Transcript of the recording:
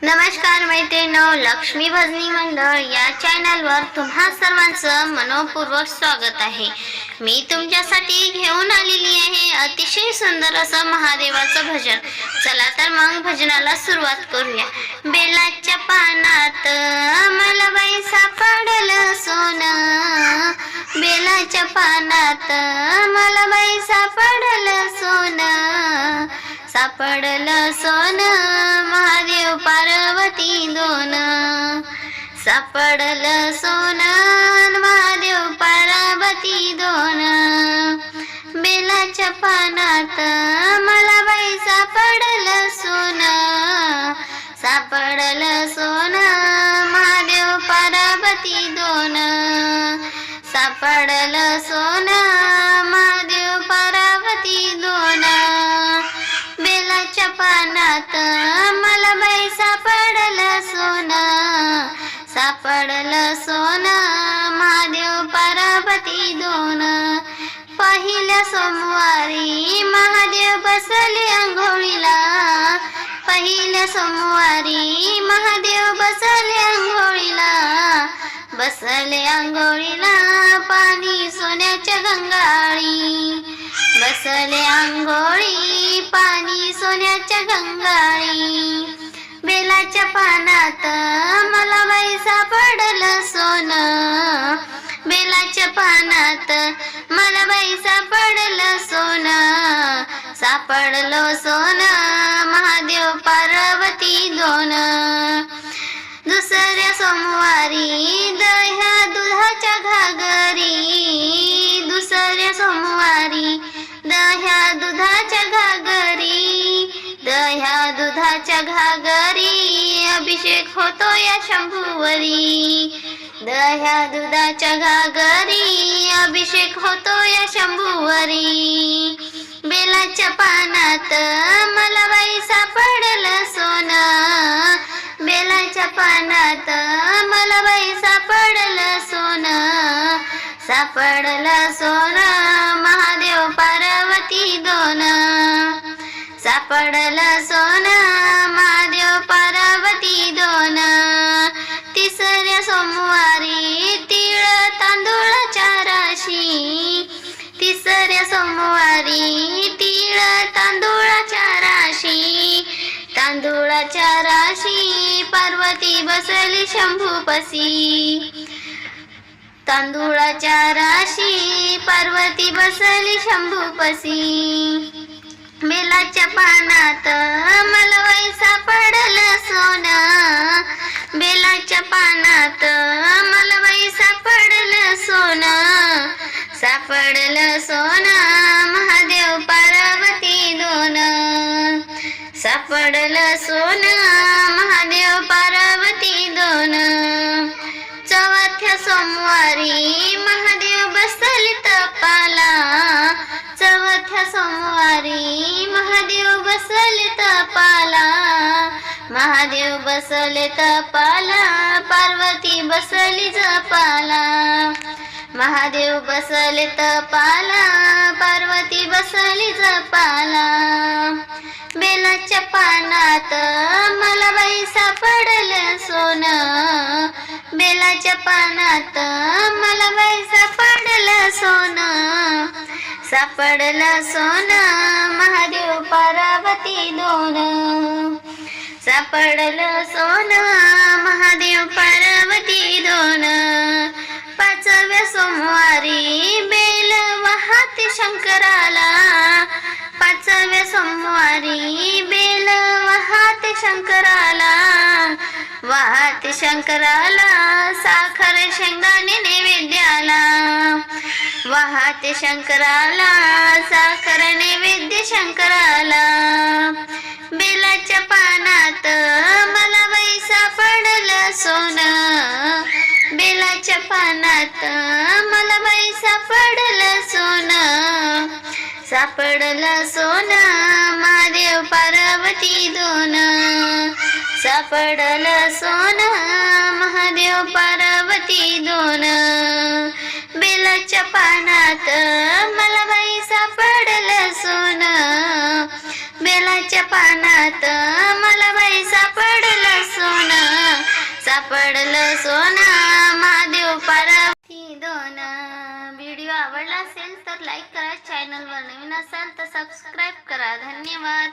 नमस्कार मैत्रिणींनो, लक्ष्मी भजनी मंडळ या चॅनलवर तुम्हा सर्वांचं मनपूर्वक स्वागत आहे। मी तुमच्यासाठी घेऊन आलेली आहे अतिशय सुंदर असं महादेवाचं भजन। चला तर मग भजनाला सुरुवात करूया। बेलाच्या पानात मला बाई सापडलं सोनं, बेलाच्या पानात मला बाई सापडलं सोनं, सापडलं सोनं महादेव पार्वती दोन, सापडलं सोनं महादेव पार्वती दोन। बेलाच्या पानात मला बाई सापडलं सोनं, सापडलं सोनं महादेव पार्वती दोन, सापडलं सोनं महादेव पार्वती दोन। बेलाच्या पानात मला बाई सापडलं सोनं, सापडलं सोनं महादेव पार्वती दोन। पहिल्या सोमवारी महादेव बसले अंघोळीला, पहिल्या सोमवारी महादेव बसले अंघोळीला, बसले अंघोळीला पाणी सोन्याच्या गंगाळी, बसले अंघोळी पाणी सोन्याच्या गंगाळी। बेलाच्या पानात मला बाई सापडलं सोनं, बेलाच्या पानात मला बाई सापडलं सोनं, सापडलं सोनं महादेव पार्वती दोन। दुसऱ्या सोमवारी दह्या दुधाच्या घागरी, दुसऱ्या सोमवारी दह्या दुधाच्या घागरी, दह्या दुधाच्या घागरी अभिषेक होतो या शंभूवरी, दह्या दुधाच्या घागरी अभिषेक होतो या शंभूवरी। बेलाच्या पानात मला बाई सापडलं सोनं, बेलाच्या पानात मला बाई सापडलं सोनं, सापडलं सोनं महादेव पार्वती दोन, सापडलं सोनं महादेव पार्वती दोन। तिसऱ्या सोमवारी तीळ तांदूळाच्या राशी, तिसऱ्या सोमवारी तीळ तांदूळाच्या राशी, तांदूळाच्या राशी पार्वती बसली शंभूपसी, तांदूळाच्या राशी पार्वती बसली शंभूपसी। बेलाच्या पानात मला बाई सापडलं सोनं, बेलाच्या पानात मला बाई सापडलं सोनं, सापडलं सोनं महादेव पार्वती दोन, सापडलं सोनं महादेव पार्वती दोन। चौथ्या सोमवारी महादेव बसले तपाला, चौथ्या सोमवारी महादेव बसले तपाला, महादेव बसले तपाला पार्वती बसली जपाला, महादेव बसले तपाला पार्वती बसली जपाला। बेलाच्या पानात मला बाई सापडलं सोनं, बेलाच्या पानात मला बाई सापडलं सोनं, सापडलं सोनं महादेव पार्वती दोन, सापडलं सोनं महादेव पार्वती दोन। पाचव्या सोमवारी बेल वाहते शंकराला, पाचव्या सोमवारी बेल वाहते शंकराला, वाहते शंकराला साखर शेंगदाणे नैवेद्याला, वाहते शंकराला साखर नैवेद्य शंकराला। बेलाच्या पानात मला बाई सापडलं सोनं, बेलाच्या पानात मला बाई सापडलं सोनं, सापडलं सोनं महादेव पार्वती दोन, सापडलं सोनं महादेव पार्वती दोन। बेलाच्या पानात मला बाई सापडलं सोनं, बेलाच्या पानात मला बाई सापडलं सापडलं सोनं महादेव पार्वती दोन. व्हिडिओ आवडला असेल तर लाईक करा, चॅनलवर नवीन असाल तर सबस्क्राईब करा. धन्यवाद.